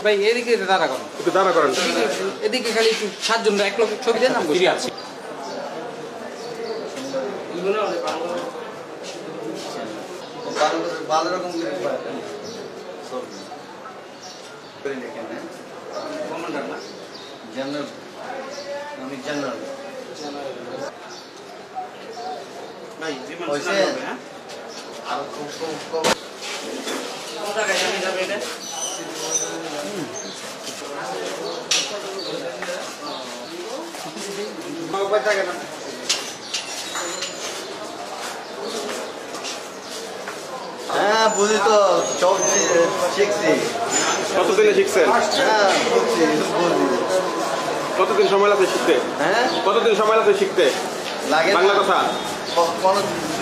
ভাই এদিকে দাঁড়া করেন, একটু দাঁড়া করেন, এদিকে খালি একটু 7 জন এক লোক ছবি দেন, আমি বসে আছি। ভালো রকম জেনারেল, আমি জেনারেল ভাই আর খুব হ্যাঁ বুঝি তো সব শিখছি। কতদিনে শিখছেন? হ্যাঁ বুঝছি, বুঝি। কতদিন সময় লাগছে শিখতে? হ্যাঁ কতদিন সময় লাগছে শিখতে লাগে বাংলা কথা? কোনো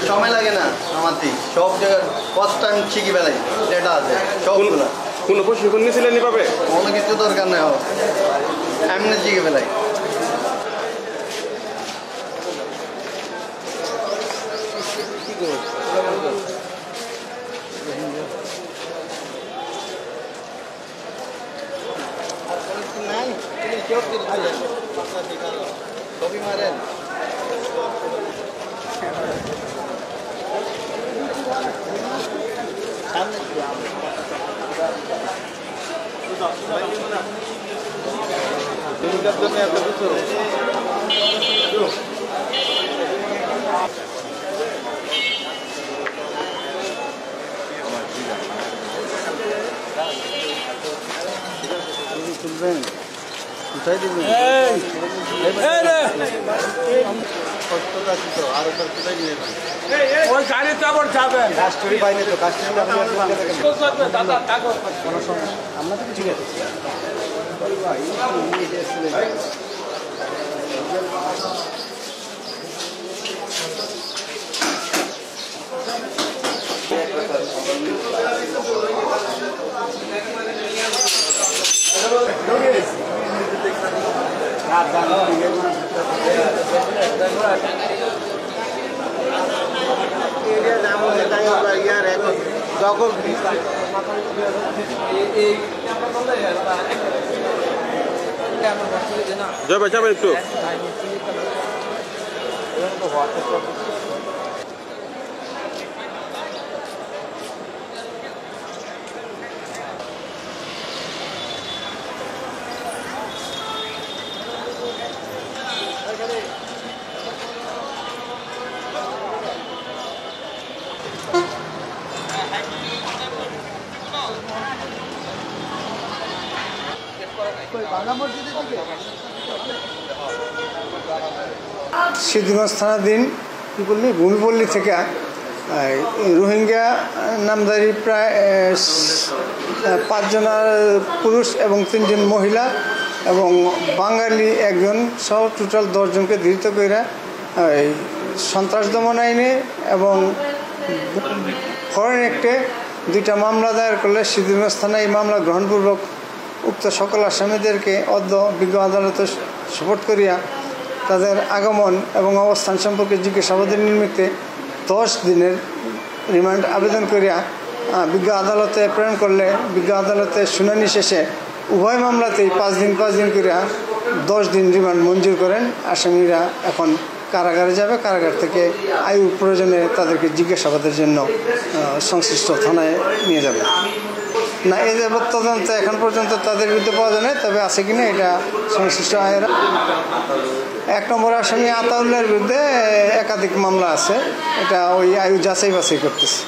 সময় লাগে না আমার সব জায়গায় ফার্স্ট টাইম শিখি বেলাই যেটা আছে সবগুলো। কোনো প্রশিক্ষণ নিয়েছিলেন এভাবে? কোনো কিছু দরকার নেই, এমনি শিখে বেলাই। ছবি মারেন তুলবেন কোথায় দিবেন? কষ্টটা আছে তো, আরো কোথায় নিয়ে ওই গাড়িতে আবার যাবেন। কাস্টরি পাইনি তো, কাস্টরি কোনো সমস্যা আমরা তো ঠিক আছে। যাবে যাবে একটু সিদ্ধিগঞ্জ থানাধীন কী বললি ভূমিপল্লী থেকে রোহিঙ্গা নামধারী প্রায় 5 জন পুরুষ এবং 3 জন মহিলা এবং বাঙালি একজন সহ টোটাল 10 জনকে ধৃত করে সন্ত্রাস দমন আইনে এবং ফরেন অ্যাক্টে 2টা মামলা দায়ের করলে সিদ্ধিগঞ্জ থানায় এই মামলা গ্রহণপূর্বক উক্ত সকল আসামিদেরকে অদ্য বিজ্ঞ আদালতে সোপর্দ করিয়া তাদের আগমন এবং অবস্থান সম্পর্কে জিজ্ঞাসাবাদের নিমিত্তে 10 দিনের রিমান্ড আবেদন করিয়া বিজ্ঞ আদালতে প্রেরণ করলে বিজ্ঞ আদালতে শুনানি শেষে উভয় মামলাতেই 5 দিন করিয়া 10 দিন রিমান্ড মঞ্জুর করেন। আসামিরা এখন কারাগারে যাবে, কারাগার থেকে আইন প্রয়োজনে তাদেরকে জিজ্ঞাসাবাদের জন্য সংশ্লিষ্ট থানায় নিয়ে যাবে। না এই যাবৎ তদন্ত এখন পর্যন্ত তাদের বিরুদ্ধে পাওয়া যায় না, তবে আছে কিনা এটা সংশ্লিষ্ট আয়েরা। 1 নম্বর আসামি আতাউল্লাহর বিরুদ্ধে একাধিক মামলা আছে, এটা ওই আয়ু যাচাই বাছাই করতেছে।